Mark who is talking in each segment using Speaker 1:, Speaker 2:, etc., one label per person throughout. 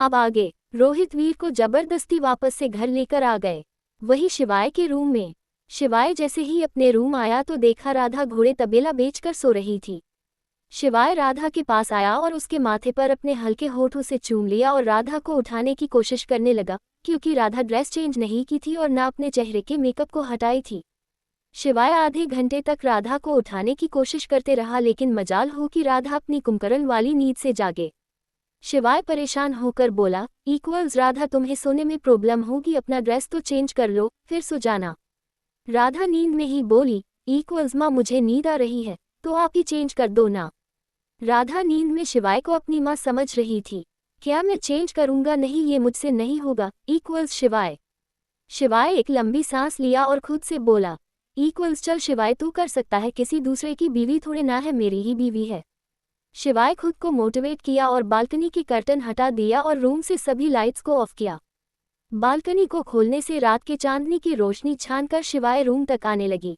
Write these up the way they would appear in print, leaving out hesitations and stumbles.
Speaker 1: अब आगे रोहित वीर को जबरदस्ती वापस से घर लेकर आ गए, वही शिवाय के रूम में। शिवाय जैसे ही अपने रूम आया तो देखा राधा घोड़े तबेला बेचकर सो रही थी। शिवाय राधा के पास आया और उसके माथे पर अपने हल्के होठों से चूम लिया और राधा को उठाने की कोशिश करने लगा, क्योंकि राधा ड्रेस चेंज नहीं की थी और न अपने चेहरे के मेकअप को हटाई थी। शिवाय आधे घंटे तक राधा को उठाने की कोशिश करते रहा, लेकिन मजाल हो कि राधा अपनी कुंभकर्ण वाली नींद से जागे। शिवाय परेशान होकर बोला, राधा तुम्हें सोने में प्रॉब्लम होगी, अपना ड्रेस तो चेंज कर लो फिर सो जाना। राधा नींद में ही बोली, माँ मुझे नींद आ रही है तो आप ही चेंज कर दो ना। राधा नींद में शिवाय को अपनी माँ समझ रही थी। क्या मैं चेंज करूंगा? नहीं, ये मुझसे नहीं होगा। शिवाय। शिवाय एक लंबी सांस लिया और खुद से बोला, चल शिवाय तू कर सकता है, किसी दूसरे की बीवी थोड़े ना है, मेरी ही बीवी है। शिवाय खुद को मोटिवेट किया और बालकनी की कर्टन हटा दिया और रूम से सभी लाइट्स को ऑफ किया। बालकनी को खोलने से रात के चांदनी की रोशनी छानकर शिवाय रूम तक आने लगी।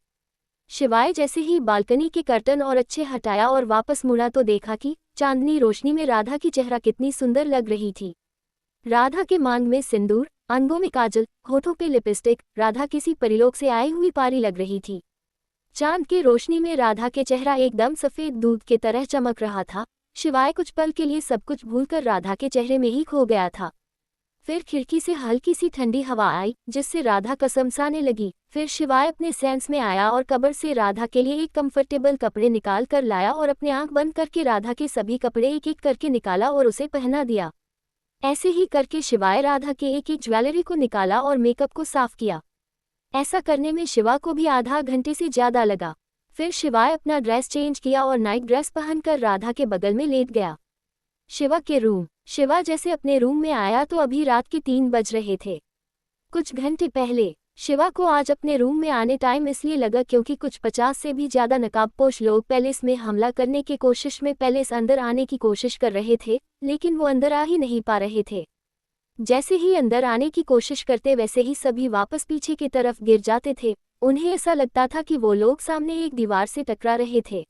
Speaker 1: शिवाय जैसे ही बालकनी के कर्टन और अच्छे हटाया और वापस मुड़ा तो देखा कि चांदनी रोशनी में राधा की चेहरा कितनी सुंदर लग रही थी। राधा के मांग में सिंदूर, अंगों में काजल, होठों पे लिपस्टिक, राधा किसी परिलोक से आई हुई पारी लग रही थी। चांद की रोशनी में राधा के चेहरा एकदम सफेद दूध के तरह चमक रहा था। शिवाय कुछ पल के लिए सब कुछ भूलकर राधा के चेहरे में ही खो गया था। फिर खिड़की से हल्की सी ठंडी हवा आई जिससे राधा कसमसाने लगी। फिर शिवाय अपने सेंस में आया और कबर्ड से राधा के लिए एक कंफर्टेबल कपड़े निकाल कर लाया और अपने आंख बंद करके राधा के सभी कपड़े एक एक करके निकाला और उसे पहना दिया। ऐसे ही करके शिवाय राधा के एक एक ज्वेलरी को निकाला और मेकअप को साफ किया। ऐसा करने में शिवा को भी आधा घंटे से ज्यादा लगा। फिर शिवाय अपना ड्रेस चेंज किया और नाइट ड्रेस पहनकर राधा के बगल में लेट गया। शिवा के रूम। शिवा जैसे अपने रूम में आया तो अभी रात के 3 बज रहे थे। कुछ घंटे पहले शिवा को आज अपने रूम में आने टाइम इसलिए लगा क्योंकि कुछ 50 से भी ज्यादा नकाबपोश लोग पैलेस में हमला करने की कोशिश में पैलेस अंदर आने की कोशिश कर रहे थे, लेकिन वो अंदर आ ही नहीं पा रहे थे। जैसे ही अंदर आने की कोशिश करते वैसे ही सभी वापस पीछे की तरफ गिर जाते थे। उन्हें ऐसा लगता था कि वो लोग सामने एक दीवार से टकरा रहे थे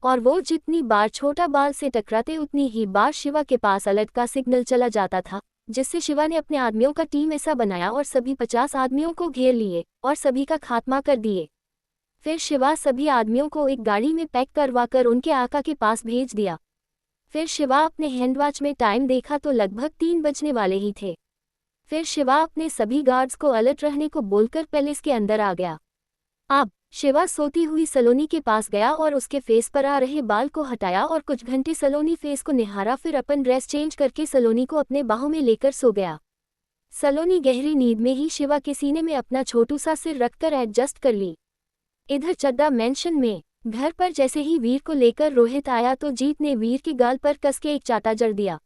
Speaker 1: और वो जितनी बार छोटा बाल से टकराते उतनी ही बार शिवा के पास अलर्ट का सिग्नल चला जाता था, जिससे शिवा ने अपने आदमियों का टीम ऐसा बनाया और सभी 50 आदमियों को घेर लिए और सभी का खात्मा कर दिए। फिर शिवा सभी आदमियों को एक गाड़ी में पैक करवाकर उनके आका के पास भेज दिया। फिर शिवा अपने हैंडवॉच में टाइम देखा तो लगभग 3 बजने वाले ही थे। फिर शिवा अपने सभी गार्ड्स को अलर्ट रहने को बोलकर पैलेस के अंदर आ गया। अब शिवा सोती हुई सलोनी के पास गया और उसके फेस पर आ रहे बाल को हटाया और कुछ घंटे सलोनी फेस को निहारा। फिर अपन ड्रेस चेंज करके सलोनी को अपने बाहों में लेकर सो गया। सलोनी गहरी नींद में ही शिवा के सीने में अपना छोटू सा सिर रखकर एडजस्ट कर ली। इधर चड्डा मेंशन में घर पर जैसे ही वीर को लेकर रोहित आया तो जीत ने वीर के गाल पर कस के एक चाटा जड़ दिया।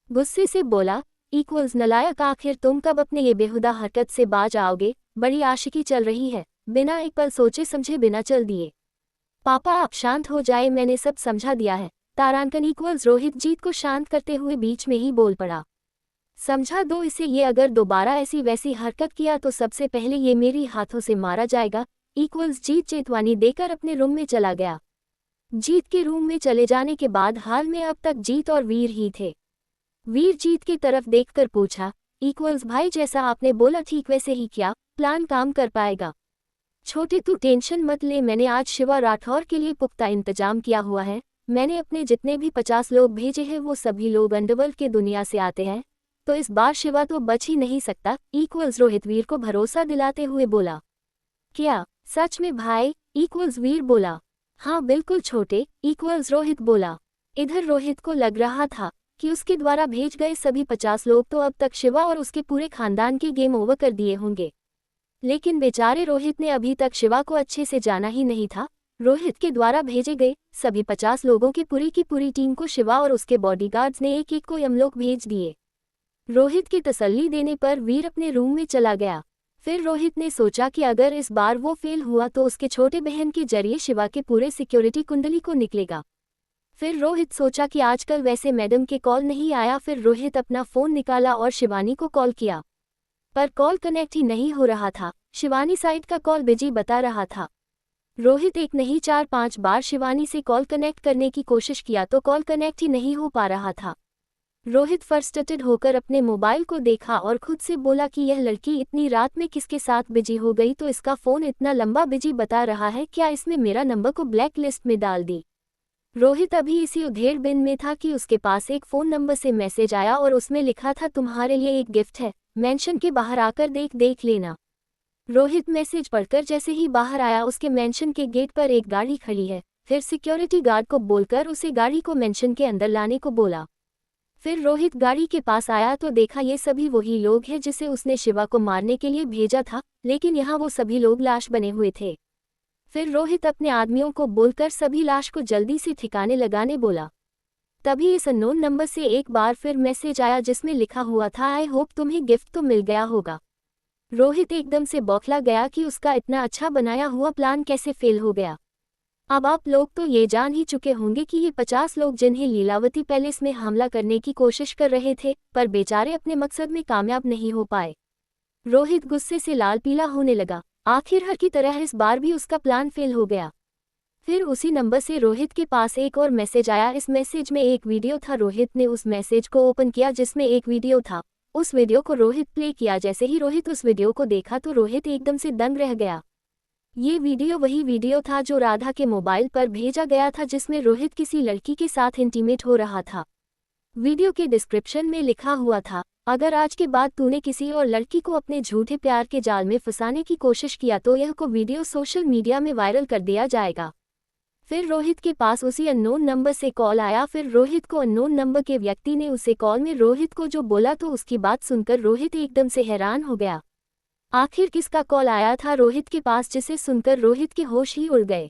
Speaker 1: गुस्से से बोला, नलायक, आखिर तुम कब अपने ये बेहुदा हरकत से बाज आओगे? बड़ी आशिकी चल रही है, बिना एक पल सोचे समझे बिना चल दिए। पापा आप शांत हो जाए, मैंने सब समझा दिया है। तारांकन रोहित जीत को शांत करते हुए बीच में ही बोल पड़ा। समझा दो इसे, ये अगर दोबारा ऐसी वैसी हरकत किया तो सबसे पहले ये मेरी हाथों से मारा जाएगा। जीत चेतवानी देकर अपने रूम में चला गया। जीत के रूम में चले जाने के बाद हाल में अब तक जीत और वीर ही थे। वीर जीत की तरफ देखकर पूछा, भाई जैसा आपने बोला ठीक वैसे ही क्या प्लान काम कर पाएगा? छोटे तू टेंशन मत ले, मैंने आज शिवा राठौर के लिए पुख्ता इंतजाम किया हुआ है। मैंने अपने जितने भी 50 लोग भेजे हैं वो सभी लोग अंडरवर्ल्ड के दुनिया से आते हैं, तो इस बार शिवा तो बच ही नहीं सकता। रोहित वीर को भरोसा दिलाते हुए बोला। क्या सच में भाई? वीर बोला। हाँ बिल्कुल छोटे, रोहित बोला। इधर रोहित को लग रहा था कि उसके द्वारा भेज गए सभी 50 लोग तो अब तक शिवा और उसके पूरे खानदान के गेम ओवर कर दिए होंगे, लेकिन बेचारे रोहित ने अभी तक शिवा को अच्छे से जाना ही नहीं था। रोहित के द्वारा भेजे गए सभी 50 लोगों की पूरी टीम को शिवा और उसके बॉडीगार्ड्स ने एक एक को यमलोक भेज दिए। रोहित की तसल्ली देने पर वीर अपने रूम में चला गया। फिर रोहित ने सोचा कि अगर इस बार वो फेल हुआ तो उसके छोटे बहन के जरिए शिवा के पूरे सिक्योरिटी कुंडली को निकलेगा। फिर रोहित सोचा कि आजकल वैसे मैडम के कॉल नहीं आया। फिर रोहित अपना फ़ोन निकाला और शिवानी को कॉल किया, पर कॉल कनेक्ट ही नहीं हो रहा था। शिवानी साइड का कॉल बिजी बता रहा था। रोहित एक नहीं 4-5 बार शिवानी से कॉल कनेक्ट करने की कोशिश किया तो कॉल कनेक्ट ही नहीं हो पा रहा था। रोहित फ्रस्ट्रेटेड होकर अपने मोबाइल को देखा और खुद से बोला कि यह लड़की इतनी रात में किसके साथ बिजी हो गई, तो इसका फ़ोन इतना लंबा बिजी बता रहा है, क्या इसने मेरा नंबर को ब्लैक लिस्ट में डाल दी। रोहित अभी इसी उधेड़बुन में था कि उसके पास एक फ़ोन नंबर से मैसेज आया और उसमें लिखा था, तुम्हारे लिए एक गिफ्ट है, मेंशन के बाहर आकर देख लेना। रोहित मैसेज पढ़कर जैसे ही बाहर आया, उसके मेंशन के गेट पर एक गाड़ी खड़ी है। फिर सिक्योरिटी गार्ड को बोलकर उसे गाड़ी को मेंशन के अंदर लाने को बोला। फिर रोहित गाड़ी के पास आया तो देखा ये सभी वही लोग हैं जिसे उसने शिवा को मारने के लिए भेजा था, लेकिन यहाँ वो सभी लोग लाश बने हुए थे। फिर रोहित अपने आदमियों को बोलकर सभी लाश को जल्दी से ठिकाने लगाने बोला। तभी इस अननोन नंबर से एक बार फिर मैसेज आया जिसमें लिखा हुआ था, आई होप तुम्हें गिफ्ट तो मिल गया होगा। रोहित एकदम से बौखला गया कि उसका इतना अच्छा बनाया हुआ प्लान कैसे फेल हो गया। अब आप लोग तो ये जान ही चुके होंगे कि ये 50 लोग जिन्हें लीलावती पैलेस में हमला करने की कोशिश कर रहे थे, पर बेचारे अपने मकसद में कामयाब नहीं हो पाए। रोहित गुस्से से लाल पीला होने लगा। आखिर हर की तरह इस बार भी उसका प्लान फेल हो गया। फिर उसी नंबर से रोहित के पास एक और मैसेज आया। इस मैसेज में एक वीडियो था। रोहित ने उस मैसेज को ओपन किया जिसमें एक वीडियो था। उस वीडियो को रोहित प्ले किया। जैसे ही रोहित उस वीडियो को देखा तो रोहित एकदम से दंग रह गया। ये वीडियो वही वीडियो था जो राधा के मोबाइल पर भेजा गया था, जिसमें रोहित किसी लड़की के साथ इंटीमेट हो रहा था। वीडियो के डिस्क्रिप्शन में लिखा हुआ था, अगर आज के बाद तूने किसी और लड़की को अपने झूठे प्यार के जाल में फंसाने की कोशिश किया तो यह को वीडियो सोशल मीडिया में वायरल कर दिया जाएगा। फिर रोहित के पास उसी अननोन नंबर से कॉल आया। फिर रोहित को अननोन नंबर के व्यक्ति ने उसे कॉल में रोहित को जो बोला तो उसकी बात सुनकर रोहित एकदम से हैरान हो गया। आखिर किसका कॉल आया था रोहित के पास, जिसे सुनकर रोहित के होश ही उड़ गए।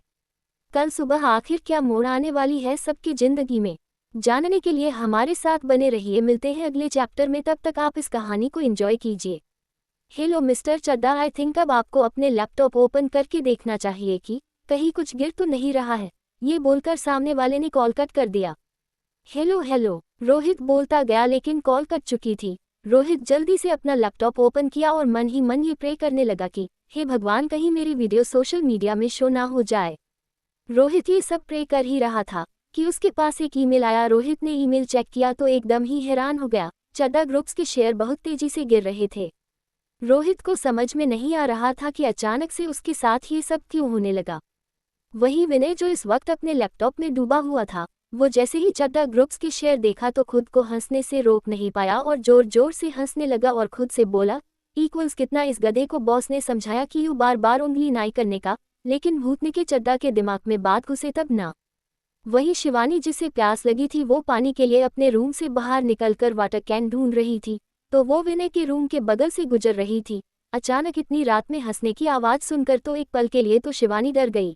Speaker 1: कल सुबह आखिर क्या मोड़ आने वाली है सबकी जिंदगी में, जानने के लिए हमारे साथ बने रहिए। मिलते हैं अगले चैप्टर में, तब तक आप इस कहानी को एंजॉय कीजिए। Hello mister Chadha, I think अब आपको अपने लैपटॉप ओपन करके देखना चाहिए कि कहीं कुछ गिर तो नहीं रहा है। ये बोलकर सामने वाले ने कॉल कट कर दिया। हेलो रोहित बोलता गया, लेकिन कॉल कट चुकी थी। रोहित जल्दी से अपना लैपटॉप ओपन किया और मन ही मन ये प्रे करने लगा कि हे भगवान, कहीं मेरी वीडियो सोशल मीडिया में शो ना हो जाए। रोहित ये सब प्रे कर ही रहा था कि उसके पास एक ईमेल आया। रोहित ने ईमेल चेक किया तो एकदम ही हैरान हो गया। चड्डा ग्रुप्स के शेयर बहुत तेजी से गिर रहे थे। रोहित को समझ में नहीं आ रहा था कि अचानक से उसके साथ ये सब क्यों होने लगा। वही विनय, जो इस वक्त अपने लैपटॉप में डूबा हुआ था, वो जैसे ही चड्डा ग्रुप्स के शेयर देखा तो खुद को हंसने से रोक नहीं पाया और जोर जोर से हंसने लगा और खुद से बोला, इक्वल्स कितना। इस गधे को बॉस ने समझाया कि यूं बार बार उंगली नाई करने का, लेकिन भूतने के चड्डा के दिमाग में बात घुसे तब ना। वही शिवानी, जिसे प्यास लगी थी, वो पानी के लिए अपने रूम से बाहर निकलकर वाटर कैन ढूंढ रही थी, तो वो विनय के रूम के बगल से गुजर रही थी। अचानक इतनी रात में हंसने की आवाज़ सुनकर तो एक पल के लिए तो शिवानी डर गई।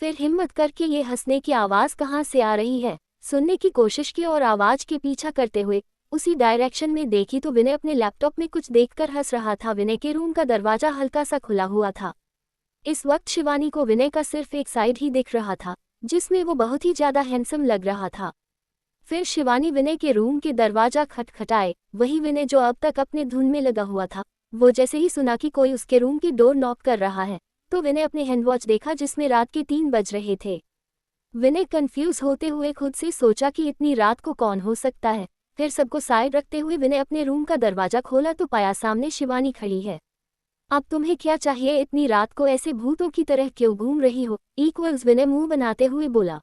Speaker 1: फिर हिम्मत करके ये हंसने की आवाज़ कहाँ से आ रही है सुनने की कोशिश की और आवाज़ के पीछा करते हुए उसी डायरेक्शन में देखी तो विनय अपने लैपटॉप में कुछ देखकर हंस रहा था। विनय के रूम का दरवाज़ा हल्का सा खुला हुआ था। इस वक्त शिवानी को विनय का सिर्फ एक साइड ही दिख रहा था, जिसमें वो बहुत ही ज़्यादा हैंडसम लग रहा था। फिर शिवानी विनय के रूम के दरवाज़ा खटखटाए। वही विनय, जो अब तक अपने धुन में लगा हुआ था, वो जैसे ही सुना कि कोई उसके रूम की डोर नॉक कर रहा है तो विनय अपने हैंडवॉच देखा जिसमें रात के 3 बज रहे थे। विनय कंफ्यूज होते हुए खुद से सोचा कि इतनी रात को कौन हो सकता है। फिर सबको साइड रखते हुए विनय अपने रूम का दरवाज़ा खोला तो पाया सामने शिवानी खड़ी है। अब तुम्हें क्या चाहिए, इतनी रात को ऐसे भूतों की तरह क्यों घूम रही हो, इक्वल्स विनय मुंह बनाते हुए बोला।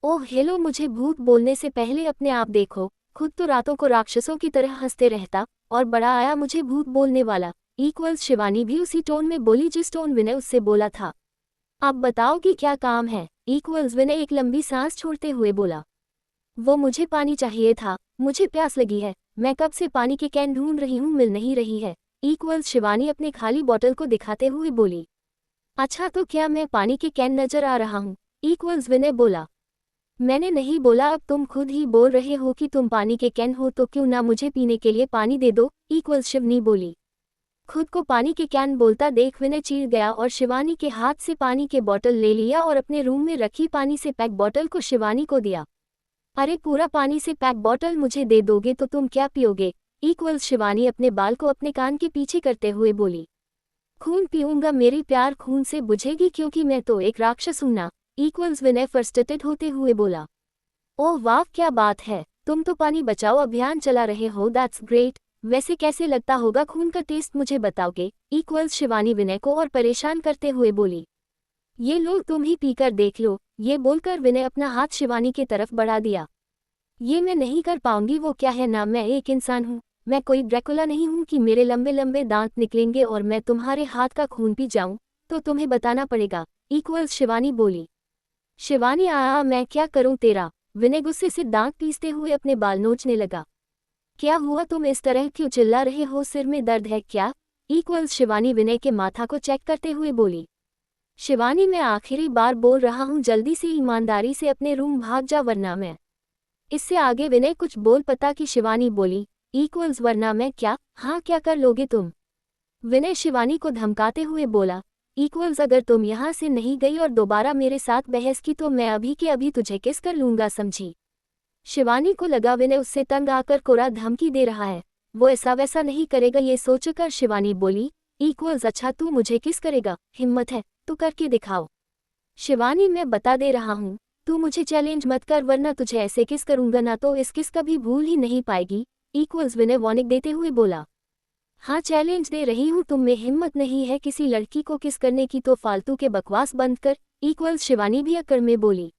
Speaker 1: ओह हेलो, मुझे भूत बोलने से पहले अपने आप देखो। खुद तो रातों को राक्षसों की तरह हंसते रहता और बड़ा आया मुझे भूत बोलने वाला। इक्वल्स शिवानी भी उसी टोन में बोली जिस टोन विनय उससे बोला था। अब बताओ कि क्या काम है, इक्वल्स विनय एक लंबी सांस छोड़ते हुए बोला। वो मुझे पानी चाहिए था, मुझे प्यास लगी है, मैं कब से पानी की कैन ढूंढ रही हूँ, मिल नहीं रही है। इक्वल्स शिवानी अपने खाली बोतल को दिखाते हुए बोली। अच्छा, तो क्या मैं पानी की कैन नजर आ रहा हूँ, इक्वल्स विनय बोला। मैंने नहीं बोला, अब तुम खुद ही बोल रहे हो कि तुम पानी के कैन हो, तो क्यों ना मुझे पीने के लिए पानी दे दो, इक्वल्स शिवनी बोली। खुद को पानी के कैन बोलता देख विनय चीर गया और शिवानी के हाथ से पानी के बोतल ले लिया और अपने रूम में रखी पानी से पैक बोतल को शिवानी को दिया। अरे पूरा पानी से पैक बोतल मुझे दे दोगे तो तुम क्या पियोगे, इक्वल्स शिवानी अपने बाल को अपने कान के पीछे करते हुए बोली। खून पीऊंगा, मेरी प्यार खून से बुझेगी क्योंकि मैं तो एक राक्षस हूं ना, इक्वल्स विनय फ्रस्ट्रेटेड होते हुए बोला। ओह वाह, क्या बात है, तुम तो पानी बचाओ अभियान चला रहे हो, दैट्स ग्रेट। वैसे कैसे लगता होगा खून का टेस्ट, मुझे बताओगे? इक्वल्स शिवानी विनय को और परेशान करते हुए बोली। ये लो तुम ही पीकर देख लो। ये बोलकर विनय अपना हाथ शिवानी की तरफ बढ़ा दिया। ये मैं नहीं कर पाऊंगी। वो क्या है ना, मैं एक इंसान हूँ। मैं कोई ड्रैकुला नहीं हूँ कि मेरे लंबे लंबे दांत निकलेंगे और मैं तुम्हारे हाथ का खून पी जाऊं, तो तुम्हें बताना पड़ेगा। इक्वल्स शिवानी बोली। शिवानी मैं क्या करूं तेरा? विनय गुस्से से दांत पीसते हुए अपने बाल नोचने लगा। क्या हुआ, तुम इस तरह क्यों चिल्ला रहे हो? सिर में दर्द है क्या? इक्वल्स शिवानी विनय के माथा को चेक करते हुए बोली। शिवानी मैं आखिरी बार बोल रहा हूँ, जल्दी से ईमानदारी से अपने रूम भाग जा वरना मैं। इससे आगे विनय कुछ बोल पता कि शिवानी बोली। इक्वल्स वरना मैं क्या? हाँ क्या कर लोगे तुम? विनय शिवानी को धमकाते हुए बोला। इक्वल्स अगर तुम यहाँ से नहीं गई और दोबारा मेरे साथ बहस की तो मैं अभी के अभी तुझे किस कर लूंगा, समझी? शिवानी को लगा विनय उससे तंग आकर कोरा धमकी दे रहा है। वो ऐसा वैसा नहीं करेगा ये सोचकर शिवानी बोली। इक्वल्स अच्छा तू मुझे किस करेगा? हिम्मत है तो करके दिखाओ। शिवानी मैं बता दे रहा हूँ, तू मुझे चैलेंज मत कर वरना तुझे ऐसे किस करूंगा ना तो इस किस कभी भूल ही नहीं पाएगी। इक्वल्स विनय वार्निंग देते हुए बोला। हाँ चैलेंज दे रही हूँ, तुम में हिम्मत नहीं है किसी लड़की को किस करने की तो फालतू के बकवास बंद कर। इक्वल्स शिवानी भी अकड़ में बोली।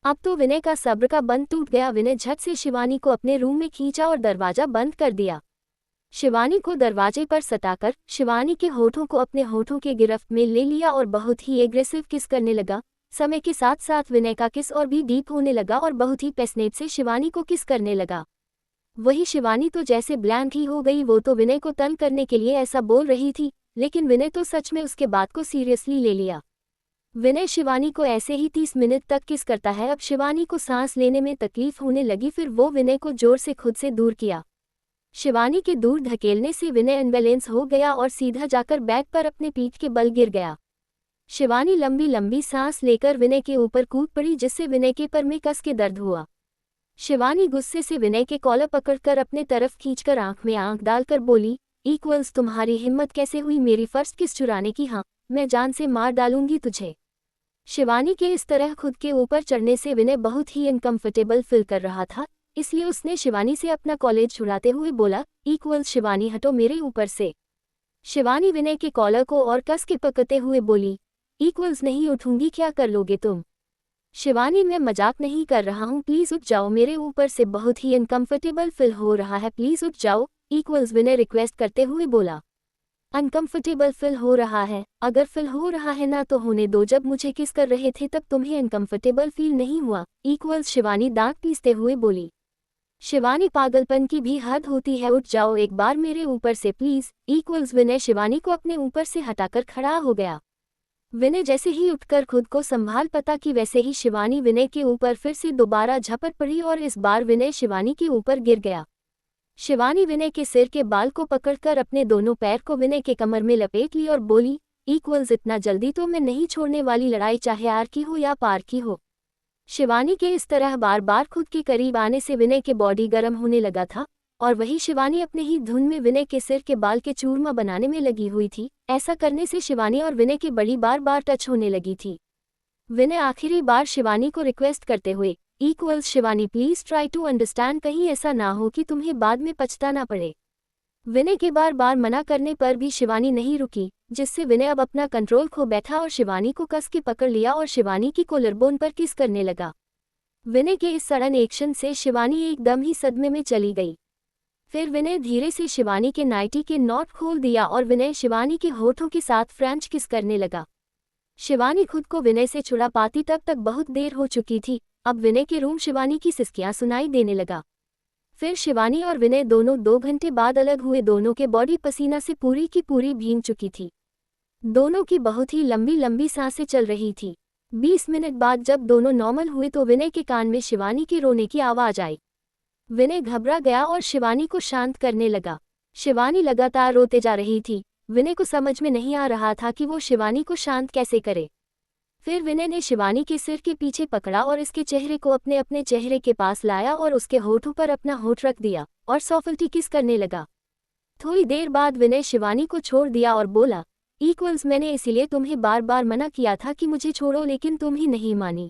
Speaker 1: अब तो विनय का सब्र का बंध टूट गया। विनय झट से शिवानी को अपने रूम में खींचा और दरवाजा बंद कर दिया। शिवानी को दरवाजे पर सटाकर शिवानी के होठों को अपने होठों के गिरफ्त में ले लिया और बहुत ही एग्रेसिव किस करने लगा। समय के साथ साथ विनय का किस और भी डीप होने लगा और बहुत ही पैशनेट से शिवानी को किस करने लगा। वही शिवानी तो जैसे ब्लैंक ही हो गई। वो तो विनय को तंग करने के लिए ऐसा बोल रही थी, लेकिन विनय तो सच में उसके बात को सीरियसली ले लिया। विनय शिवानी को ऐसे ही 30 मिनट तक किस करता है। अब शिवानी को सांस लेने में तकलीफ होने लगी, फिर वो विनय को जोर से खुद से दूर किया। शिवानी के दूर धकेलने से विनय अनबैलेंस हो गया और सीधा जाकर बैग पर अपने पीठ के बल गिर गया। शिवानी लंबी लंबी सांस लेकर विनय के ऊपर कूद पड़ी, जिससे विनय के पर में कस के दर्द हुआ। शिवानी गुस्से से विनय के कॉलर पकड़कर अपने तरफ खींचकर आंख में आंख डालकर बोली। इक्वल्स तुम्हारी हिम्मत कैसे हुई मेरी फर्स्ट किस चुराने की? हाँ मैं जान से मार डालूंगी तुझे। शिवानी के इस तरह खुद के ऊपर चढ़ने से विनय बहुत ही अनकंफर्टेबल फील कर रहा था, इसलिए उसने शिवानी से अपना कॉलेज छुड़ाते हुए बोला। इक्वल्स शिवानी हटो मेरे ऊपर से। शिवानी विनय के कॉलर को और कस के पकड़ते हुए बोली। इक्वल्स नहीं उठूंगी, क्या कर लोगे तुम? शिवानी मैं मजाक नहीं कर रहा हूँ, प्लीज उठ जाओ मेरे ऊपर से, बहुत ही अनकंफर्टेबल फील हो रहा है, प्लीज उठ जाओ। इक्वल्स विनय रिक्वेस्ट करते हुए बोला। अनकंफर्टेबल फील हो रहा है? अगर फील हो रहा है ना तो होने दो, जब मुझे किस कर रहे थे तब तुम्हें अनकंफर्टेबल फील नहीं हुआ? इक्वल्स शिवानी दांत पीसते हुए बोली। शिवानी पागलपन की भी हद होती है, उठ जाओ एक बार मेरे ऊपर से प्लीज। इक्वल्स विनय शिवानी को अपने ऊपर से हटाकर खड़ा हो गया। विनय जैसे ही उठकर खुद को संभाल पता कि वैसे ही शिवानी विनय के ऊपर फिर से दोबारा झपट पड़ी और इस बार विनय शिवानी के ऊपर गिर गया। शिवानी विनय के सिर के बाल को पकड़कर अपने दोनों पैर को विनय के कमर में लपेट ली और बोली। इक्वल्स इतना जल्दी तो मैं नहीं छोड़ने वाली, लड़ाई चाहे आर की हो या पार की हो। शिवानी के इस तरह बार बार खुद के करीब आने से विनय के बॉडी गर्म होने लगा था और वही शिवानी अपने ही धुन में विनय के सिर के बाल के चूरमा बनाने में लगी हुई थी। ऐसा करने से शिवानी और विनय की बड़ी बार बार टच होने लगी थी। विनय आखिरी बार शिवानी को रिक्वेस्ट करते हुए। Equals Shivani please try to understand, कहीं ऐसा ना हो कि तुम्हें बाद में पछताना पड़े। विनय के बार बार मना करने पर भी शिवानी नहीं रुकी, जिससे विनय अब अपना कंट्रोल खो बैठा और शिवानी को कस के पकड़ लिया और शिवानी की कोलरबोन पर किस करने लगा। विनय के इस सडन एक्शन से शिवानी एकदम ही सदमे में चली गई। फिर विनय धीरे से शिवानी के नाइटी के नॉट खोल दिया और विनय शिवानी के होठों के साथ फ्रेंच किस करने लगा। शिवानी खुद को विनय से छुड़ा पाती तब तक बहुत देर हो चुकी थी। अब विनय के रूम शिवानी की सिसकियां सुनाई देने लगा। फिर शिवानी और विनय दोनों 2 घंटे बाद अलग हुए। दोनों के बॉडी पसीना से पूरी की पूरी भीग चुकी थी। दोनों की बहुत ही लंबी लंबी सांसें चल रही थी। 20 मिनट बाद जब दोनों नॉर्मल हुए तो विनय के कान में शिवानी के रोने की आवाज आई। विनय घबरा गया और शिवानी को शांत करने लगा। शिवानी लगातार रोते जा रही थी। विनय को समझ में नहीं आ रहा था कि वो शिवानी को शांत कैसे करे। फिर विनय ने शिवानी के सिर के पीछे पकड़ा और इसके चेहरे को अपने अपने चेहरे के पास लाया और उसके होठों पर अपना होठ रख दिया और सॉफ्टली किस करने लगा। थोड़ी देर बाद विनय शिवानी को छोड़ दिया और बोला। इक्वल्स मैंने इसीलिए तुम्हें बार बार मना किया था कि मुझे छोड़ो, लेकिन तुम ही नहीं मानी।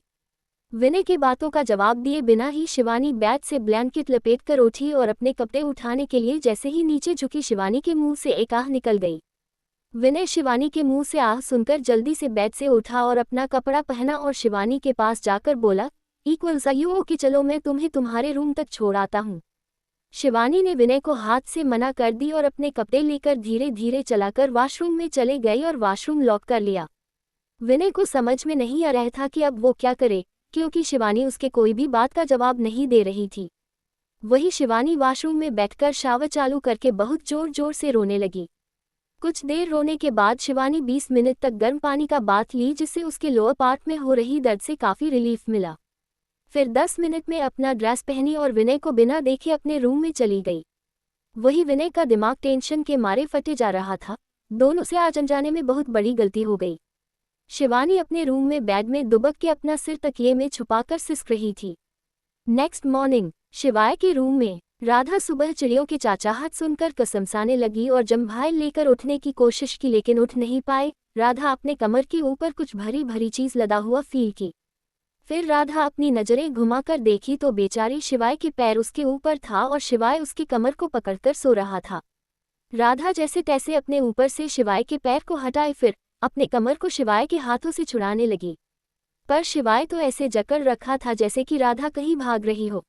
Speaker 1: विनय की बातों का जवाब दिए बिना ही शिवानी बेड से ब्लैंकेट लपेटकर उठी और अपने कपड़े उठाने के लिए जैसे ही नीचे झुकी शिवानी के मुंह से एक आह निकल गई। विनय शिवानी के मुंह से आह सुनकर जल्दी से बेड से उठा और अपना कपड़ा पहना और शिवानी के पास जाकर बोला, इक्वल्स कि चलो मैं तुम्हें तुम्हारे रूम तक छोड़ आता हूँ। शिवानी ने विनय को हाथ से मना कर दी और अपने कपड़े लेकर धीरे धीरे चलाकर वॉशरूम में चले गई और वॉशरूम लॉक कर लिया। विनय को समझ में नहीं आ रहा था कि अब वो क्या करे, क्योंकि शिवानी उसके कोई भी बात का जवाब नहीं दे रही थी। वही शिवानी वॉशरूम में बैठकर शावर चालू करके बहुत जोर जोर से रोने लगी। कुछ देर रोने के बाद शिवानी 20 मिनट तक गर्म पानी का बाथ ली, जिससे उसके लोअर पार्ट में हो रही दर्द से काफ़ी रिलीफ मिला। फिर 10 मिनट में अपना ड्रेस पहनी और विनय को बिना देखे अपने रूम में चली गई। वही विनय का दिमाग टेंशन के मारे फटे जा रहा था। दोनों से आज अनजाने में बहुत बड़ी गलती हो गई। शिवानी अपने रूम में बेड में दुबक के अपना सिर तकिए में छुपाकर सिसक रही थी। नेक्स्ट मॉर्निंग शिवाय के रूम में राधा सुबह चिड़ियों की चाचाहट सुनकर कसमसाने लगी और जम्भाइल लेकर उठने की कोशिश की, लेकिन उठ नहीं पाए। राधा अपने कमर के ऊपर कुछ भरी भरी चीज लदा हुआ फील की। फिर राधा अपनी नजरें घुमाकर देखी तो बेचारी शिवाय के पैर उसके ऊपर था और शिवाय उसकी कमर को पकड़कर सो रहा था। राधा जैसे तैसे अपने ऊपर से शिवाय के पैर को हटाए, फिर अपने कमर को शिवाय के हाथों से छुड़ाने लगी। पर शिवाय तो ऐसे जकड़ रखा था जैसे कि राधा कहीं भाग रही हो।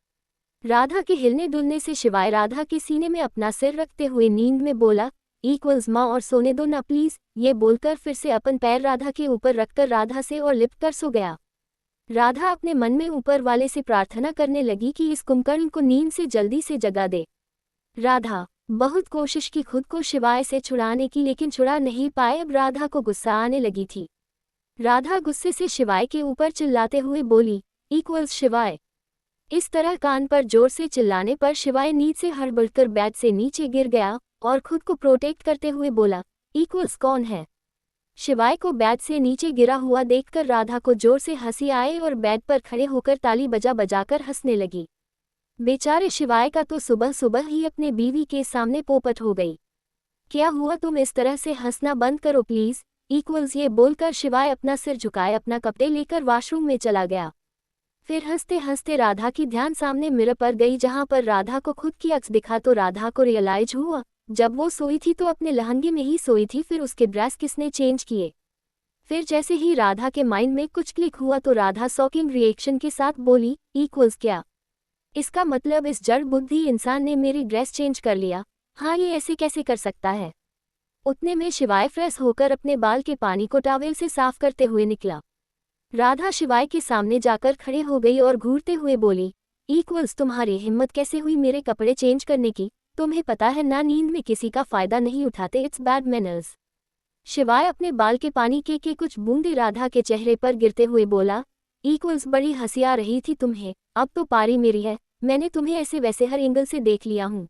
Speaker 1: राधा के हिलने डुलने से शिवाय राधा के सीने में अपना सिर रखते हुए नींद में बोला, इक्वल्स माँ और सोने दो ना प्लीज। ये बोलकर फिर से अपन पैर राधा के ऊपर रखकर राधा से और लिपट कर सो गया। राधा अपने मन में ऊपर वाले से प्रार्थना करने लगी कि इस कुंभकर्ण को नींद से जल्दी से जगा दे। राधा बहुत कोशिश की खुद को शिवाय से छुड़ाने की, लेकिन छुड़ा नहीं पाए। अब राधा को गुस्सा आने लगी थी। राधा गुस्से से शिवाय के ऊपर चिल्लाते हुए बोली, इक्वल्स शिवाय। इस तरह कान पर जोर से चिल्लाने पर शिवाय नींद से हड़बड़कर बेड से नीचे गिर गया और खुद को प्रोटेक्ट करते हुए बोला, इक्वल्स कौन है। शिवाय को बेड से नीचे गिरा हुआ देखकर राधा को जोर से हंसी आए और बेड पर खड़े होकर ताली बजा बजाकर हंसने लगी। बेचारे शिवाय का तो सुबह सुबह ही अपने बीवी के सामने पोपट हो गई। क्या हुआ, तुम इस तरह से हंसना बंद करो प्लीज, इक्वल्स। ये बोलकर शिवाय अपना सिर झुकाए अपना कपड़े लेकर वॉशरूम में चला गया। फिर हंसते हंसते राधा की ध्यान सामने मिरर पर गई, जहां पर राधा को खुद की अक्स दिखा तो राधा को रियलाइज हुआ जब वो सोई थी तो अपने लहंगे में ही सोई थी। फिर उसके ड्रेस किसने चेंज किए। फिर जैसे ही राधा के माइंड में कुछ क्लिक हुआ तो राधा शॉकिंग रिएक्शन के साथ बोली, इक्वल्स क्या, इसका मतलब इस जड़ बुद्धि इंसान ने मेरी ड्रेस चेंज कर लिया। हाँ, ये ऐसे कैसे कर सकता है। उतने में शिवाय फ्रेश होकर अपने बाल के पानी को टॉवेल से साफ करते हुए निकला। राधा शिवाय के सामने जाकर खड़े हो गई और घूरते हुए बोली, इक्वल्स तुम्हारी हिम्मत कैसे हुई मेरे कपड़े चेंज करने की। तुम्हें पता है ना, नींद में किसी का फायदा नहीं उठाते, इट्स बैड मैनर्स। शिवाय अपने बाल के पानी के कुछ बूंदे राधा के चेहरे पर गिरते हुए बोला, इक्वल्स बड़ी हंसी आ रही थी तुम्हें, अब तो पारी मेरी है। मैंने तुम्हें ऐसे वैसे हर एंगल से देख लिया हूँ।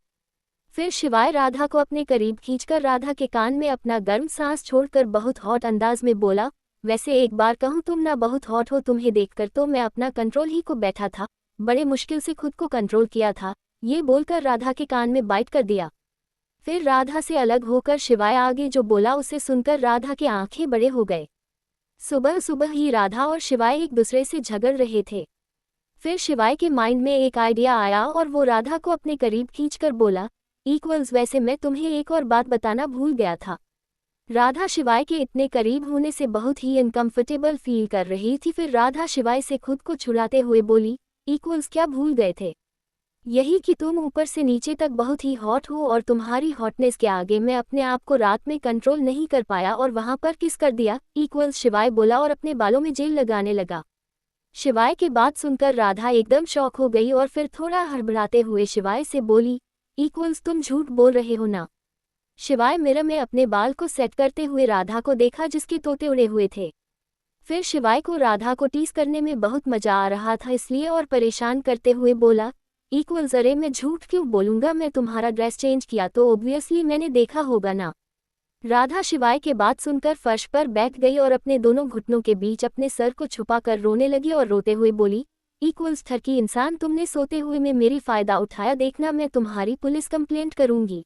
Speaker 1: फिर शिवाय राधा को अपने करीब खींचकर राधा के कान में अपना गर्म सांस छोड़कर बहुत हॉट अंदाज में बोला, वैसे एक बार कहूँ तुम ना बहुत हॉट हो, तुम्हें देखकर तो मैं अपना कंट्रोल ही को बैठा था, बड़े मुश्किल से खुद को कंट्रोल किया था। ये बोलकर राधा के कान में बाइट कर दिया। फिर राधा से अलग होकर शिवाय आगे जो बोला उसे सुनकर राधा के आंखें बड़े हो गए। सुबह सुबह ही राधा और शिवाय एक दूसरे से झगड़ रहे थे। फिर शिवाय के माइंड में एक आइडिया आया और वो राधा को अपने करीब खींचकर बोला, इक्वल्स वैसे मैं तुम्हें एक और बात बताना भूल गया था। राधा शिवाय के इतने करीब होने से बहुत ही अनकंफर्टेबल फील कर रही थी। फिर राधा शिवाय से खुद को छुड़ाते हुए बोली, इक्वल्स क्या भूल गए थे। यही कि तुम ऊपर से नीचे तक बहुत ही हॉट हो और तुम्हारी हॉटनेस के आगे मैं अपने आप को रात में कंट्रोल नहीं कर पाया और वहां पर किस कर दिया, इक्वल्स शिवाय बोला और अपने बालों में जेल लगाने लगा। शिवाय की बात सुनकर राधा एकदम शॉक हो गई और फिर थोड़ा हड़बड़ाते हुए शिवाय से बोली, इक्वल्स तुम झूठ बोल रहे हो ना। शिवाय मिरर में अपने बाल को सेट करते हुए राधा को देखा जिसके तोते उड़े हुए थे। फिर शिवाय को राधा को टीज करने में बहुत मजा आ रहा था, इसलिए और परेशान करते हुए बोला, इक्वल्स अरे मैं झूठ क्यों बोलूंगा, मैं तुम्हारा ड्रेस चेंज किया तो ऑब्वियसली मैंने देखा होगा ना। राधा शिवाय के बात सुनकर फर्श पर बैठ गई और अपने दोनों घुटनों के बीच अपने सर को छुपाकर रोने लगी और रोते हुए बोली, इक्वल्स ठरकी इंसान, तुमने सोते हुए में मेरी फायदा उठाया, देखना मैं तुम्हारी पुलिस कंप्लेंट करूंगी।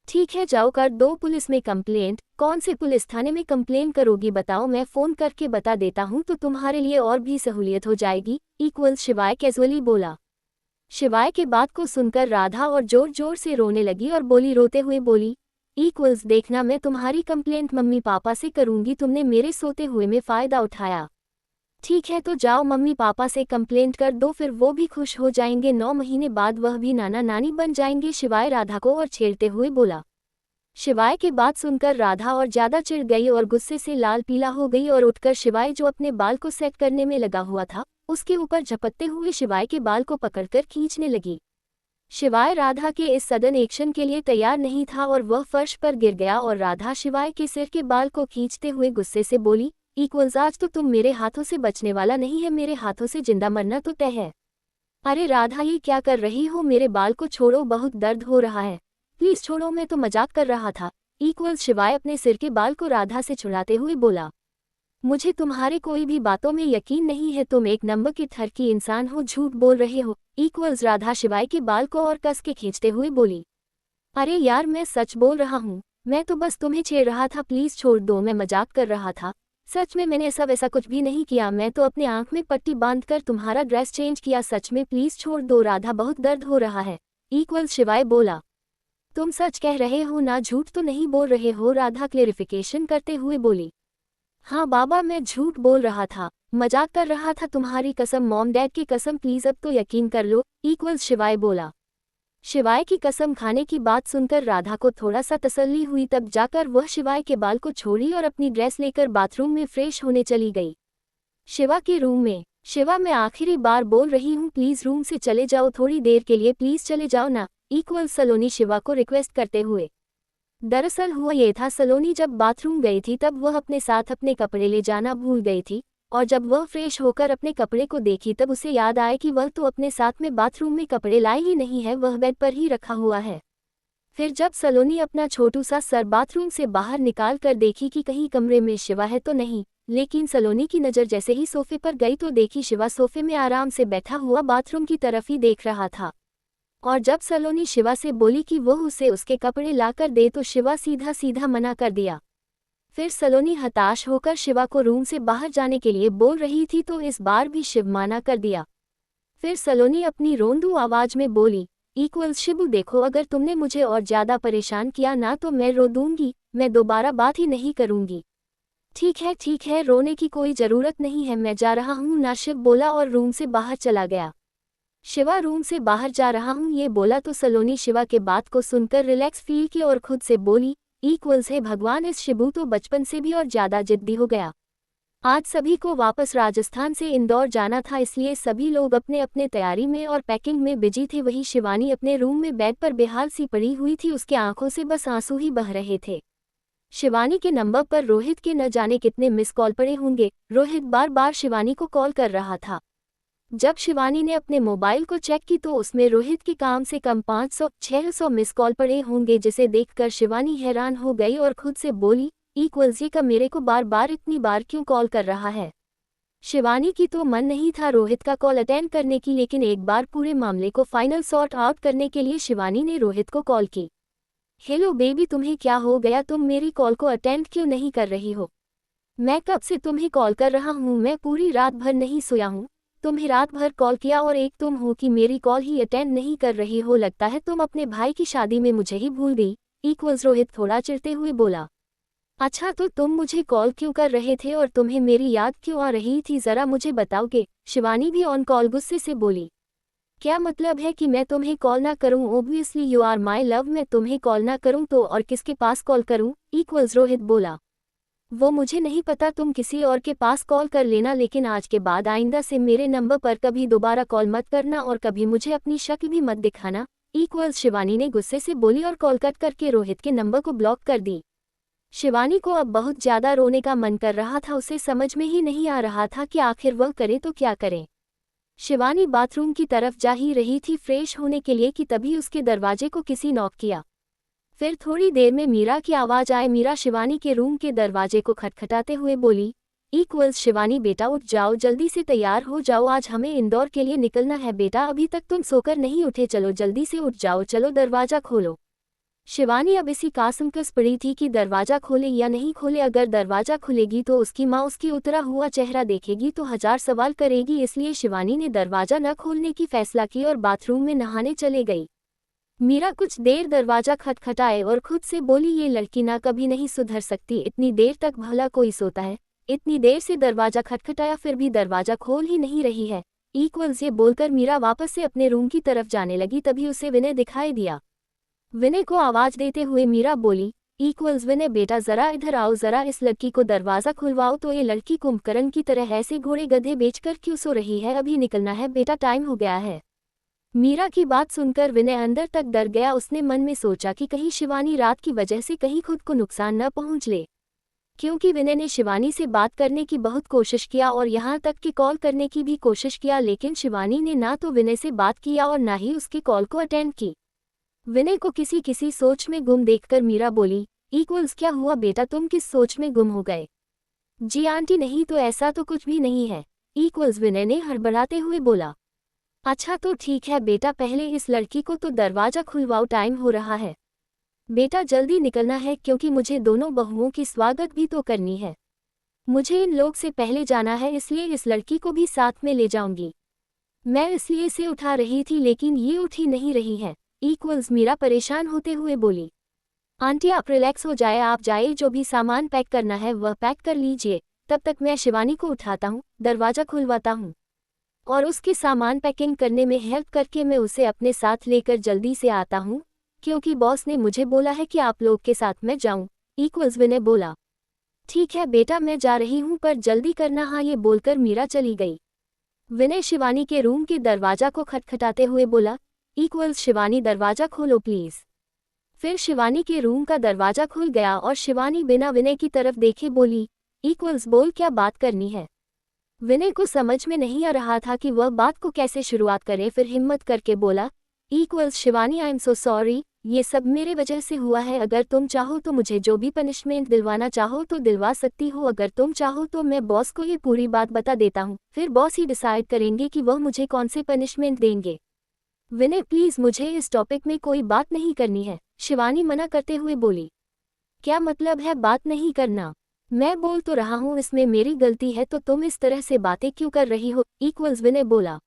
Speaker 1: ठीक है, जाओ कर दो पुलिस में कंप्लेंट। कौन से पुलिस थाने में कंप्लेन करोगी बताओ, मैं फ़ोन करके बता देता हूँ तो तुम्हारे लिए और भी सहूलियत हो जाएगी। इक्वल्स शिवाय कैजुअली बोला। शिवाय के बात को सुनकर राधा और जोर जोर से रोने लगी और रोते हुए बोली, इक्वल्स देखना, मैं तुम्हारी कंप्लेंट मम्मी पापा से करूंगी, तुमने मेरे सोते हुए में फ़ायदा उठाया। ठीक है तो जाओ मम्मी पापा से कंप्लेंट कर दो, फिर वो भी खुश हो जाएंगे, 9 महीने बाद वह भी नाना नानी बन जाएंगे। शिवाय राधा को और छेड़ते हुए बोला। शिवाय की बात सुनकर राधा और ज्यादा चिढ़ गई और गुस्से से लाल पीला हो गई और उठकर शिवाय जो अपने बाल को सेट करने में लगा हुआ था उसके ऊपर झपटते हुए शिवाय के बाल को पकड़कर खींचने लगी। शिवाय राधा के इस सडन एक्शन के लिए तैयार नहीं था और वह फर्श पर गिर गया और राधा शिवाय के सिर के बाल को खींचते हुए गुस्से से बोली, इक्वल्स आज तो तुम मेरे हाथों से बचने वाला नहीं है, मेरे हाथों से जिंदा मरना तो तय है। अरे राधा ये क्या कर रही हो, मेरे बाल को छोड़ो, बहुत दर्द हो रहा है, प्लीज छोड़ो, मैं तो मजाक कर रहा था। इक्वल्स शिवाय अपने सिर के बाल को राधा से छुड़ाते हुए बोला, मुझे तुम्हारे कोई भी बातों में यकीन नहीं है, तुम एक नंबर के थर की इंसान हो, झूठ बोल रहे हो। इक्वल्स राधा शिवाय के बाल को और कस के खींचते हुए बोली, अरे यार मैं सच बोल रहा हूँ, मैं तो बस तुम्हें छेड़ रहा था, प्लीज छोड़ दो, मैं मजाक कर रहा था, सच में मैंने ऐसा वैसा कुछ भी नहीं किया, मैं तो अपने आंख में पट्टी बांधकर तुम्हारा ड्रेस चेंज किया, सच में प्लीज छोड़ दो राधा, बहुत दर्द हो रहा है। इक्वल्स शिवाय बोला, तुम सच कह रहे हो ना, झूठ तो नहीं बोल रहे हो, राधा क्लेरिफिकेशन करते हुए बोली। हाँ बाबा मैं झूठ बोल रहा था, मजाक कर रहा था, तुम्हारी कसम, मॉम डैड की कसम, प्लीज अब तो यकीन कर लो। इक्वल्स शिवाय बोला। शिवाय की कसम खाने की बात सुनकर राधा को थोड़ा सा तसल्ली हुई, तब जाकर वह शिवाय के बाल को छोड़ी और अपनी ड्रेस लेकर बाथरूम में फ्रेश होने चली गई। शिवा के रूम में, शिवा मैं आखिरी बार बोल रही हूँ, प्लीज रूम से चले जाओ, थोड़ी देर के लिए प्लीज चले जाओ ना। इक्वल्स सलोनी शिवा को रिक्वेस्ट करते हुए। दरअसल हुआ ये था, सलोनी जब बाथरूम गई थी तब वह अपने साथ अपने कपड़े ले जाना भूल गई थी और जब वह फ्रेश होकर अपने कपड़े को देखी तब उसे याद आया कि वह तो अपने साथ में बाथरूम में कपड़े लाई ही नहीं है, वह बेड पर ही रखा हुआ है। फिर जब सलोनी अपना छोटू सा सर बाथरूम से बाहर निकाल कर देखी कि कहीं कमरे में शिवा है तो नहीं, लेकिन सलोनी की नज़र जैसे ही सोफे पर गई तो देखी शिवा सोफे में आराम से बैठा हुआ बाथरूम की तरफ ही देख रहा था। और जब सलोनी शिवा से बोली कि वह उसे उसके कपड़े लाकर दे तो शिवा सीधा सीधा मना कर दिया। फिर सलोनी हताश होकर शिवा को रूम से बाहर जाने के लिए बोल रही थी तो इस बार भी शिव मना कर दिया। फिर सलोनी अपनी रोंदू आवाज में बोली, इक्वल्स शिबू देखो, अगर तुमने मुझे और ज्यादा परेशान किया ना तो मैं रो दूंगी, मैं दोबारा बात ही नहीं करूंगी। ठीक है, रोने की कोई जरूरत नहीं है, मैं जा रहा हूँ ना, शिव बोला और रूम से बाहर चला गया। शिवा रूम से बाहर जा रहा हूँ ये बोला तो सलोनी शिवा के बात को सुनकर रिलैक्स फील की और खुद से बोली, इक्वल्स है भगवान, इस शिबू तो बचपन से भी और ज्यादा जिद्दी हो गया। आज सभी को वापस राजस्थान से इंदौर जाना था, इसलिए सभी लोग अपने अपने तैयारी में और पैकिंग में बिजी थे। वही शिवानी अपने रूम में बेड पर बेहाल सी पड़ी हुई थी, उसके आंखों से बस आंसू ही बह रहे थे। शिवानी के नंबर पर रोहित के न जाने कितने मिस कॉल पड़े होंगे, रोहित बार बार शिवानी को कॉल कर रहा था। जब शिवानी ने अपने मोबाइल को चेक की तो उसमें रोहित की काम से कम 500-600 मिस कॉल पड़े होंगे, जिसे देखकर शिवानी हैरान हो गई और खुद से बोली, इक्वल्स ये का मेरे को बार बार इतनी बार क्यों कॉल कर रहा है। शिवानी की तो मन नहीं था रोहित का कॉल अटेंड करने की, लेकिन एक बार पूरे मामले को फाइनल सॉर्ट आउट करने के लिए शिवानी ने रोहित को कॉल की। हेलो बेबी, तुम्हें क्या हो गया, तुम मेरी कॉल को अटेंड क्यों नहीं कर रही हो। मैं कब से तुम्हें कॉल कर रहा हूँ, मैं पूरी रात भर नहीं सोया हूँ, तुम्हें रात भर कॉल किया और एक तुम हो कि मेरी कॉल ही अटेंड नहीं कर रही हो, लगता है तुम अपने भाई की शादी में मुझे ही भूल गई। इक्वल्स रोहित थोड़ा चिढ़ते हुए बोला। अच्छा तो तुम मुझे कॉल क्यों कर रहे थे और तुम्हें मेरी याद क्यों आ रही थी, जरा मुझे बताओगे। शिवानी भी ऑन कॉल गुस्से से बोली। क्या मतलब है कि मैं तुम्हें कॉल ना करूं, obviously you are my love, मैं तुम्हें कॉल ना करूं तो और किसके पास कॉल करूं। इक्वल्स रोहित बोला। वो मुझे नहीं पता, तुम किसी और के पास कॉल कर लेना, लेकिन आज के बाद आइंदा से मेरे नंबर पर कभी दोबारा कॉल मत करना और कभी मुझे अपनी शक्ल भी मत दिखाना। इक्वल्स शिवानी ने गुस्से से बोली और कॉल कट करके रोहित के नंबर को ब्लॉक कर दी। शिवानी को अब बहुत ज्यादा रोने का मन कर रहा था, उसे समझ में ही नहीं आ रहा था कि आखिर वह करे तो क्या करे। शिवानी बाथरूम की तरफ जा ही रही थी फ्रेश होने के लिए कि तभी उसके दरवाजे को किसी नॉक किया। फिर थोड़ी देर में मीरा की आवाज आए। मीरा शिवानी के रूम के दरवाजे को खटखटाते हुए बोली, इक्वल्स शिवानी बेटा उठ जाओ, जल्दी से तैयार हो जाओ, आज हमें इंदौर के लिए निकलना है बेटा, अभी तक तुम सोकर नहीं उठे, चलो जल्दी से उठ जाओ, चलो दरवाजा खोलो। शिवानी अब इसी कासमकस पड़ी थी कि दरवाजा खोले या नहीं खोले। अगर दरवाजा खुलेगी तो उसकी माँ उसकी उतरा हुआ चेहरा देखेगी तो हजार सवाल करेगी, इसलिए शिवानी ने दरवाजा न खोलने की फैसला की और बाथरूम में नहाने चले गई। मीरा कुछ देर दरवाजा खटखटाए और खुद से बोली, ये लड़की ना कभी नहीं सुधर सकती, इतनी देर तक भला कोई सोता है। इतनी देर से दरवाजा खटखटाया फिर भी दरवाजा खोल ही नहीं रही है। इक्वल्स ये बोलकर मीरा वापस से अपने रूम की तरफ जाने लगी, तभी उसे विनय दिखाई दिया। विनय को आवाज देते हुए मीरा बोली, इक्वल्स विनय बेटा जरा इधर आओ, जरा इस लड़की को दरवाजा खुलवाओ। तो ये लड़की कुंभकर्ण की तरह ऐसे घोड़े गधे बेचकर क्यों सो रही है? अभी निकलना है बेटा, टाइम हो गया है। मीरा की बात सुनकर विनय अंदर तक डर गया। उसने मन में सोचा कि कहीं शिवानी रात की वजह से कहीं खुद को नुकसान न पहुंच ले, क्योंकि विनय ने शिवानी से बात करने की बहुत कोशिश किया और यहाँ तक कि कॉल करने की भी कोशिश किया, लेकिन शिवानी ने ना तो विनय से बात किया और ना ही उसके कॉल को अटेंड की। विनय को किसी सोच में गुम देखकर मीरा बोली, इक्वल्स क्या हुआ बेटा, तुम किस सोच में गुम हो गए? जी आंटी नहीं तो ऐसा तो कुछ भी नहीं है, इक्वल्स विनय ने हड़बड़ाते हुए बोला। अच्छा तो ठीक है बेटा, पहले इस लड़की को तो दरवाजा खुलवाओ, टाइम हो रहा है। बेटा जल्दी निकलना है क्योंकि मुझे दोनों बहुओं की स्वागत भी तो करनी है। मुझे इन लोग से पहले जाना है, इसलिए इस लड़की को भी साथ में ले जाऊंगी। मैं इसलिए इसे उठा रही थी लेकिन ये उठ ही नहीं रही है, इक्वल्स मीरा परेशान होते हुए बोली। आंटी आप रिलैक्स हो जाए, आप जाइए, जो भी सामान पैक करना है वह पैक कर लीजिए, तब तक मैं शिवानी को उठाता हूँ, दरवाजा खुलवाता हूँ और उसके सामान पैकिंग करने में हेल्प करके मैं उसे अपने साथ लेकर जल्दी से आता हूँ, क्योंकि बॉस ने मुझे बोला है कि आप लोग के साथ मैं जाऊँ। इक्वल्स विनय बोला। ठीक है बेटा मैं जा रही हूँ पर जल्दी करना। हाँ, ये बोलकर मीरा चली गई। विनय शिवानी के रूम के दरवाजा को खटखटाते हुए बोला, इक्वल्स शिवानी दरवाजा खोलो प्लीज। फिर शिवानी के रूम का दरवाजा खुल गया और शिवानी बिना विनय की तरफ देखे बोली, इक्वल्स बोल क्या बात करनी है? विनय को समझ में नहीं आ रहा था कि वह बात को कैसे शुरुआत करे, फिर हिम्मत करके बोला, equals Shivani I am so sorry, ये सब मेरे वजह से हुआ है। अगर तुम चाहो तो मुझे जो भी पनिशमेंट दिलवाना चाहो तो दिलवा सकती हो, अगर तुम चाहो तो मैं बॉस को ये पूरी बात बता देता हूँ, फिर बॉस ही डिसाइड करेंगे कि वह मुझे कौन से पनिशमेंट देंगे। विनय प्लीज मुझे इस टॉपिक में कोई बात नहीं करनी है, शिवानी मना करते हुए बोली। क्या मतलब है बात नहीं करना? मैं बोल तो रहा हूँ इसमें मेरी गलती है तो तुम इस तरह से बातें क्यों कर रही हो? इक्वल्स विनय बोला।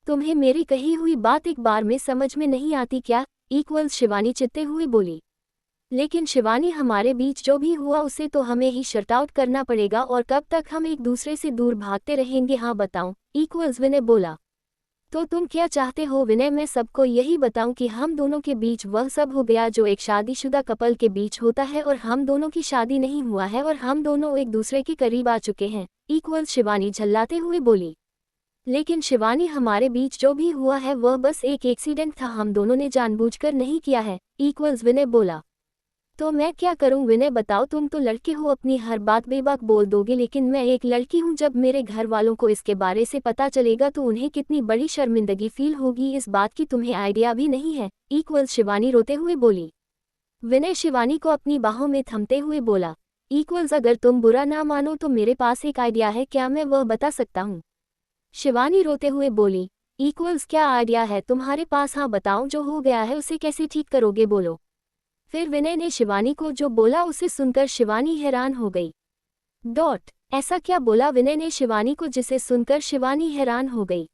Speaker 1: तुम्हें मेरी कही हुई बात एक बार में समझ में नहीं आती क्या? इक्वल्स शिवानी चिढ़ते हुए बोली। लेकिन शिवानी हमारे बीच जो भी हुआ उसे तो हमें ही शट आउट करना पड़ेगा और कब तक हम एक दूसरे से दूर भागते रहेंगे? हाँ बताऊं, इक्वल्स विनय बोला। तो तुम क्या चाहते हो विनय? मैं सबको यही बताऊं कि हम दोनों के बीच वह सब हो गया जो एक शादीशुदा कपल के बीच होता है और हम दोनों की शादी नहीं हुआ है और हम दोनों एक दूसरे के करीब आ चुके हैं, इक्वल्स शिवानी झल्लाते हुए बोली। लेकिन शिवानी हमारे बीच जो भी हुआ है वह बस एक एक्सीडेंट था, हम दोनों ने जानबूझकर नहीं किया है, इक्वल्स विनय बोला। तो मैं क्या करूं विनय बताओ? तुम तो लड़के हो, अपनी हर बात बेबाक बोल दोगे, लेकिन मैं एक लड़की हूं, जब मेरे घर वालों को इसके बारे से पता चलेगा तो उन्हें कितनी बड़ी शर्मिंदगी फील होगी, इस बात की तुम्हें आइडिया भी नहीं है, इक्वल्स शिवानी रोते हुए बोली। विनय शिवानी को अपनी बाहों में थमते हुए बोला, इक्वल्स अगर तुम बुरा ना मानो तो मेरे पास एक आइडिया है, क्या मैं वह बता सकता हूँ? शिवानी रोते हुए बोली, इक्वल्स क्या आइडिया है तुम्हारे पास? हाँ बताओ, जो हो गया है उसे कैसे ठीक करोगे, बोलो। फिर विनय ने शिवानी को जो बोला उसे सुनकर शिवानी हैरान हो गई। ऐसा क्या बोला विनय ने शिवानी को जिसे सुनकर शिवानी हैरान हो गई?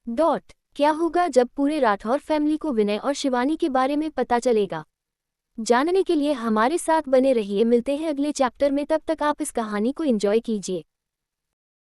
Speaker 1: क्या होगा जब पूरे राठौर फैमिली को विनय और शिवानी के बारे में पता चलेगा? जानने के लिए हमारे साथ बने रहिए, मिलते हैं अगले चैप्टर में, तब तक आप इस कहानी को एंजॉय कीजिए।